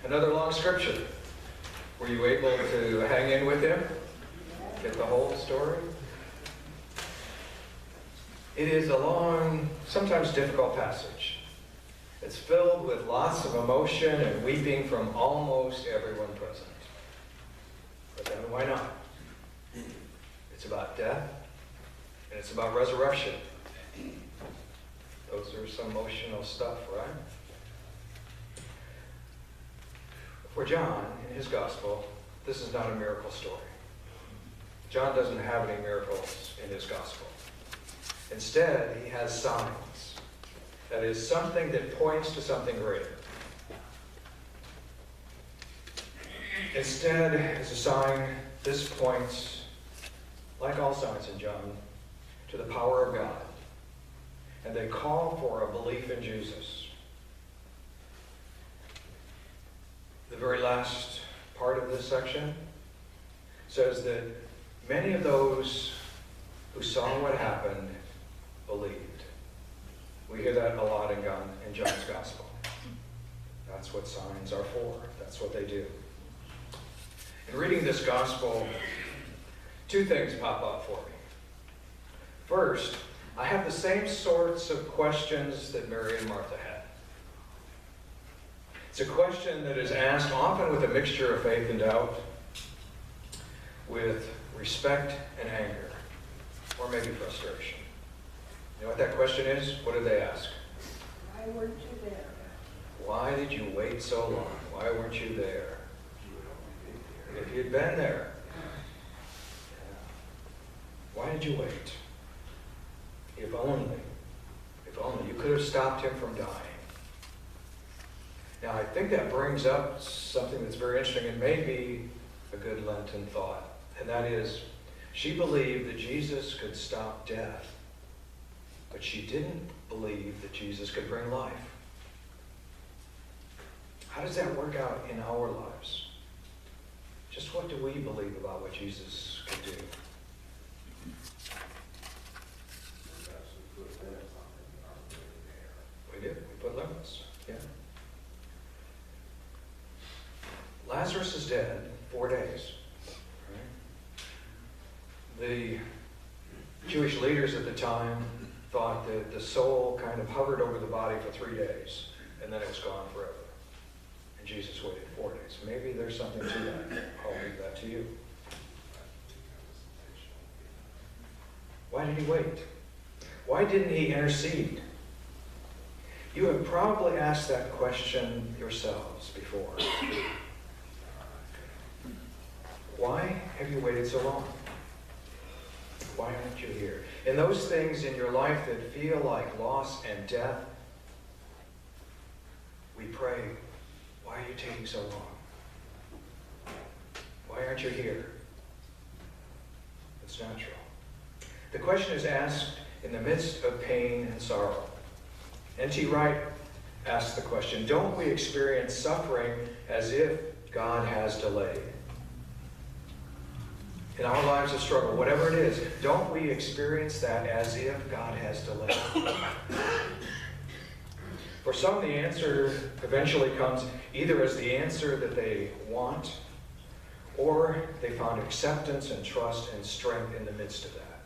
Another long scripture. Were you able to hang in with him? Get the whole story? It is a long, sometimes difficult passage. It's filled with lots of emotion and weeping from almost everyone present. But then why not? It's about death, and it's about resurrection. Those are some emotional stuff, right? For John, in his gospel, this is not a miracle story. John doesn't have any miracles in his gospel. Instead, he has signs. That is, something that points to something greater. Instead, as a sign, this points, like all signs in John, to the power of God. And they call for a belief in Jesus. The very last part of this section says that many of those who saw what happened believed. We hear that a lot in John's gospel. That's what signs are for. That's what they do. In reading this gospel, two things pop up for me. First, I have the same sorts of questions that Mary and Martha had. It's a question that is asked often with a mixture of faith and doubt, with respect and anger, or maybe frustration. You know what that question is? What did they ask? Why weren't you there? Why did you wait so long? Why weren't you there? If you'd been there. Why did you wait? If only you could have stopped him from dying. Now, I think that brings up something that's very interesting and maybe a good Lenten thought. And that is, she believed that Jesus could stop death, but she didn't believe that Jesus could bring life. How does that work out in our lives? Just what do we believe about what Jesus could do? We did. We put limits. Yeah. Lazarus is dead 4 days. Right? The Jewish leaders at the time thought that the soul kind of hovered over the body for 3 days, and then it was gone forever. And Jesus waited 4 days. Maybe there's something to that. I'll leave that to you. Why did he wait? Why didn't he intercede? You have probably asked that question yourselves before. Why have you waited so long? Why aren't you here? In those things in your life that feel like loss and death, we pray, why are you taking so long? Why aren't you here? It's natural. The question is asked in the midst of pain and sorrow. N.T. Wright asked the question, don't we experience suffering as if God has delayed? In our lives of struggle, whatever it is, don't we experience that as if God has delayed? For some, the answer eventually comes either as the answer that they want, or they found acceptance and trust and strength in the midst of that.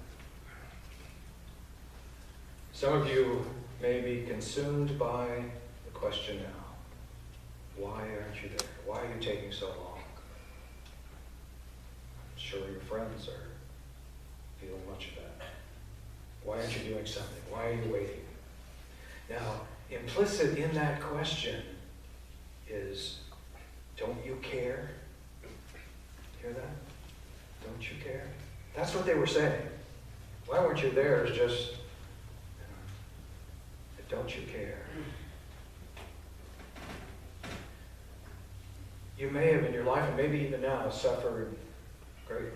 Some of you may be consumed by the question now. Why aren't you there? Why are you taking so long? I'm sure your friends are feeling much of that. Why aren't you doing something? Why are you waiting? Now, implicit in that question is, don't you care? Hear that? Don't you care? That's what they were saying. Why weren't you there is just, don't you care? You may have in your life, and maybe even now, suffered greatly.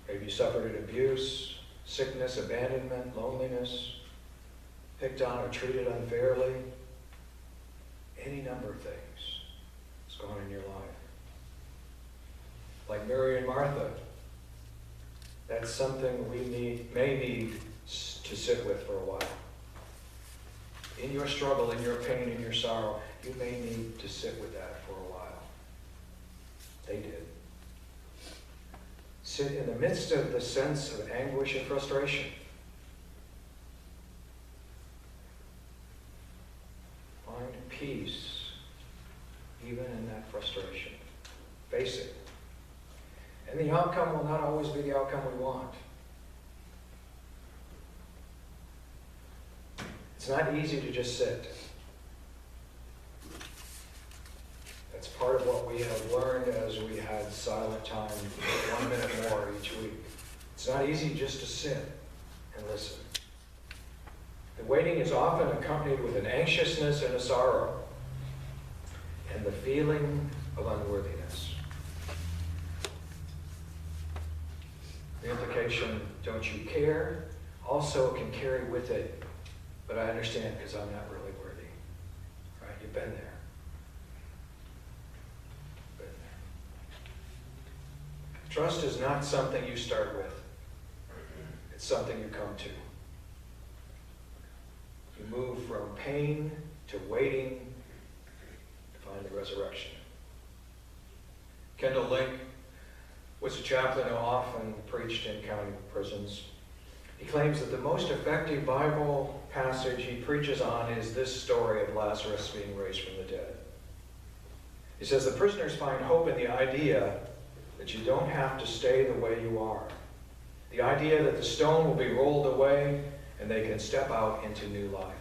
Maybe you suffered an abuse, sickness, abandonment, loneliness, picked on or treated unfairly. Any number of things has gone in your life. Like Mary and Martha, that's something we may need to sit with for a while. in your struggle, in your pain, in your sorrow, you may need to sit with that for a while. They did. Sit in the midst of the sense of anguish and frustration. Find peace even in that frustration. Face it. And the outcome will not always be the outcome we want. It's not easy to just sit. That's part of what we have learned as we had silent time 1 minute more each week. It's not easy just to sit and listen. The waiting is often accompanied with an anxiousness and a sorrow and the feeling of unworthiness. The implication, don't you care, also can carry with it, but I understand because I'm not really worthy. Right? You've been there. Been there. Trust is not something you start with. It's something you come to. You move from pain to waiting to find the resurrection. Kendall Link was a chaplain who often preached in county prisons. He claims that the most effective Bible passage he preaches on is this story of Lazarus being raised from the dead. He says the prisoners find hope in the idea that you don't have to stay the way you are. The idea that the stone will be rolled away and they can step out into new life.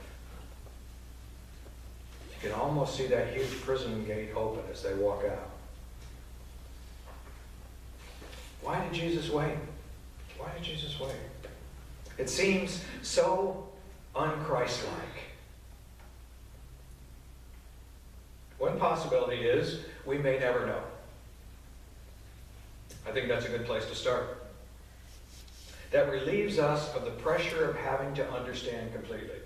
You can almost see that huge prison gate open as they walk out. Why did Jesus wait? Why did Jesus wait? It seems so unchristlike. One possibility is we may never know. I think that's a good place to start. That relieves us of the pressure of having to understand completely.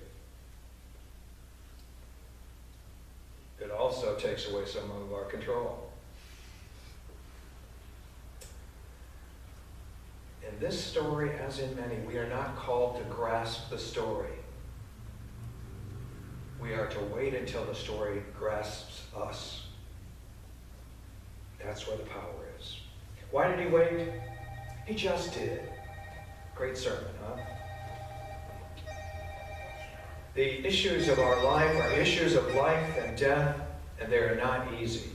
It also takes away some of our control. In this story, as in many, we are not called to grasp the story. We are to wait until the story grasps us. That's where the power is. Why did he wait? He just did. Great sermon, huh? The issues of our life are issues of life and death, and they are not easy.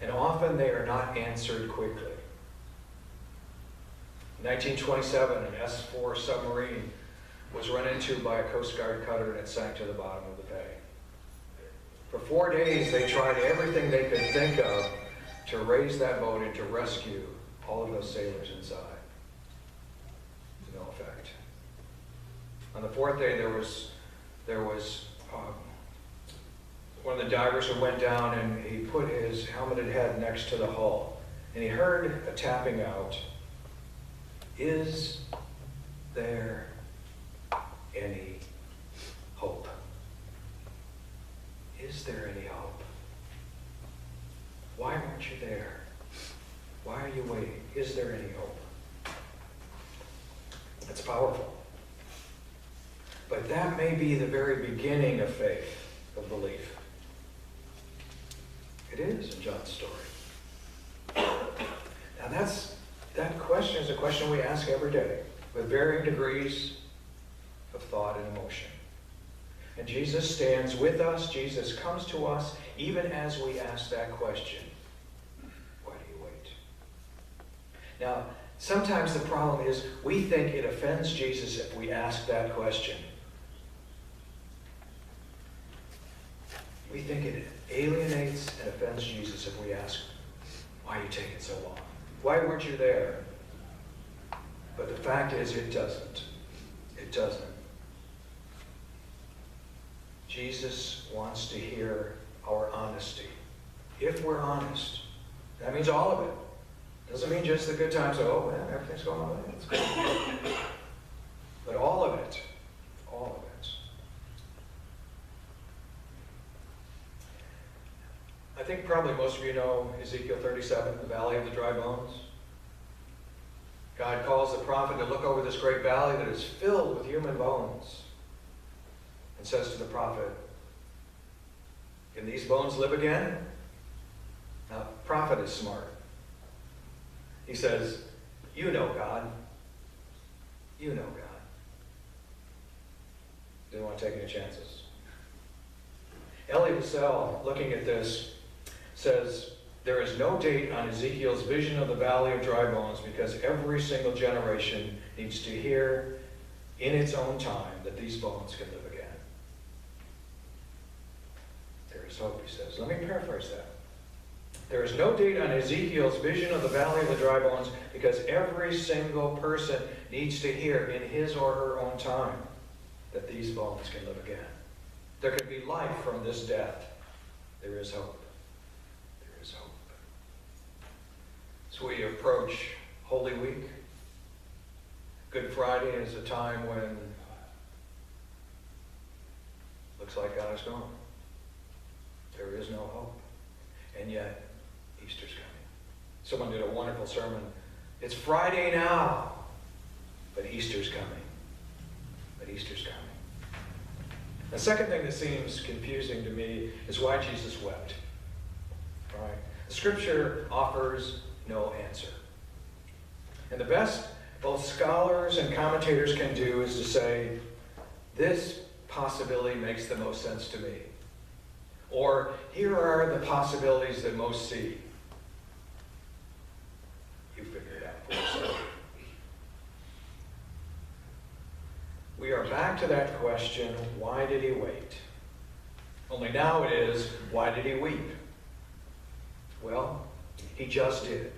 And often they are not answered quickly. In 1927, an S-4 submarine was run into by a Coast Guard cutter and it sank to the bottom of the bay. For 4 days, they tried everything they could think of to raise that boat and to rescue all of those sailors inside. To no effect. On the 4th day, there was one of the divers who went down and he put his helmeted head next to the hull. And he heard a tapping out. Is there any hope? Is there any hope? Why weren't you there? Why are you waiting? Is there any hope? That's powerful. But that may be the very beginning of faith, of belief. It is in John's story. Now that question is a question we ask every day with varying degrees of thought and emotion. And Jesus stands with us. Jesus comes to us even as we ask that question. Why do you wait? Now, sometimes the problem is we think it offends Jesus if we ask that question. We think it alienates and offends Jesus if we ask, why are you taking so long? Why weren't you there? But the fact is, it doesn't. It doesn't. Jesus wants to hear our honesty. If we're honest, that means all of it. Doesn't mean just the good times. Oh, man, everything's going on. It's good. But all of it. All of it. I think probably most of you know Ezekiel 37, the Valley of the Dry Bones. God calls the prophet to look over this great valley that is filled with human bones. and says to the prophet, "Can these bones live again?" Now, the prophet is smart. He says, "You know, God. You know, God." Didn't want to take any chances. Elie Wiesel, looking at this, says, "There is no date on Ezekiel's vision of the valley of dry bones because every single generation needs to hear in its own time that these bones can live again." There is hope, he says. Let me paraphrase that. There is no date on Ezekiel's vision of the valley of the dry bones because every single person needs to hear in his or her own time that these bones can live again. There can be life from this death. There is hope. There is hope. As we approach Holy Week, Good Friday is a time when looks like God is gone. There is no hope. And yet, Easter's coming. Someone did a wonderful sermon. It's Friday now, but Easter's coming. But Easter's coming. The second thing that seems confusing to me is why Jesus wept. All right? The Scripture offers no answer. And the best both scholars and commentators can do is to say, this possibility makes the most sense to me. Or, here are the possibilities that most see. You figure it out for yourself. We are back to that question, why did he wait? Only now it is, why did he weep? Well, he just did.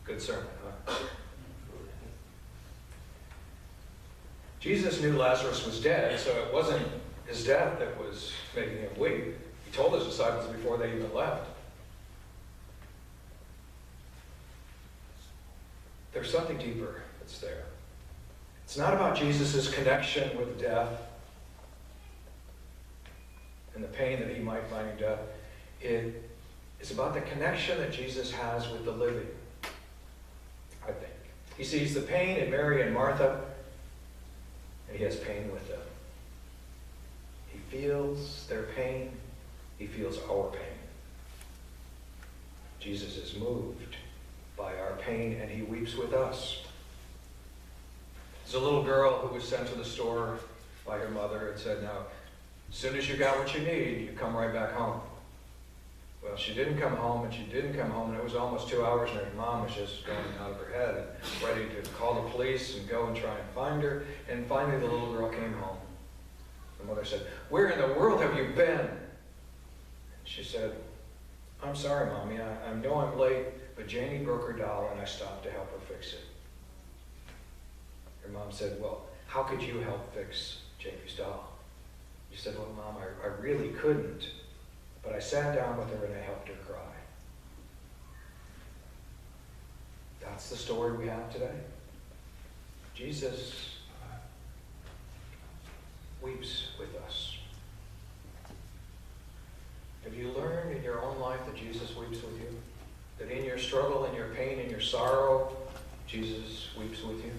Good sermon, huh? Jesus knew Lazarus was dead, so it wasn't his death that was making him weep. He told his disciples before they even left. There's something deeper that's there. It's not about Jesus' connection with death and the pain that he might find in death. It is about the connection that Jesus has with the living, I think. He sees the pain in Mary and Martha, and he has pain with them. He feels their pain. He feels our pain. Jesus is moved by our pain, and he weeps with us. There's a little girl who was sent to the store by her mother and said, "Now, as soon as you got what you need, you come right back home." Well, she didn't come home, and it was almost 2 hours, and her mom was just going out of her head and ready to call the police and go and try and find her. And finally, the little girl came home. The mother said, "Where in the world have you been?" And she said, "I'm sorry, Mommy. I know I'm late, but Janie broke her doll, and I stopped to help her fix it." Her mom said, "Well, how could you help fix Janie's doll?" She said, "Well, Mom, I really couldn't. But I sat down with her and I helped her cry." That's the story we have today. Jesus weeps with us. Have you learned in your own life that Jesus weeps with you? That in your struggle, in your pain, in your sorrow, Jesus weeps with you?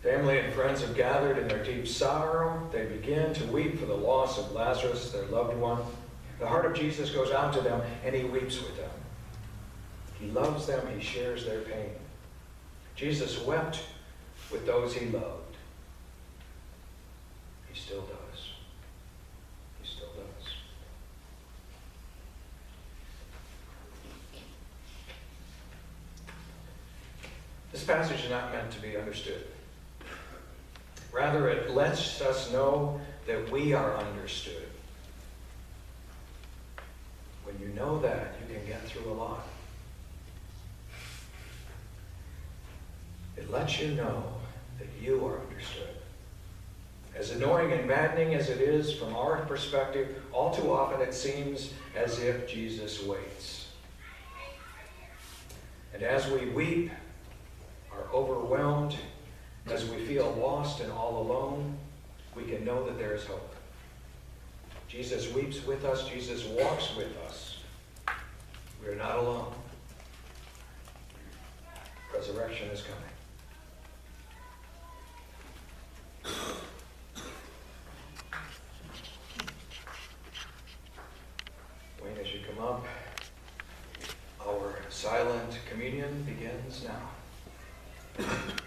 Family and friends have gathered in their deep sorrow. They begin to weep for the loss of Lazarus, their loved one. The heart of Jesus goes out to them, and he weeps with them. He loves them. He shares their pain. Jesus wept with those he loved. He still does. He still does. This passage is not meant to be understood. Rather, it lets us know that we are understood. When you know that, you can get through a lot. It lets you know that you are understood. As annoying and maddening as it is from our perspective, all too often it seems as if Jesus waits. And as we weep, are overwhelmed, as we feel lost and all alone, we can know that there is hope. Jesus weeps with us. Jesus walks with us. We are not alone. Resurrection is coming. come up. Our silent communion begins now.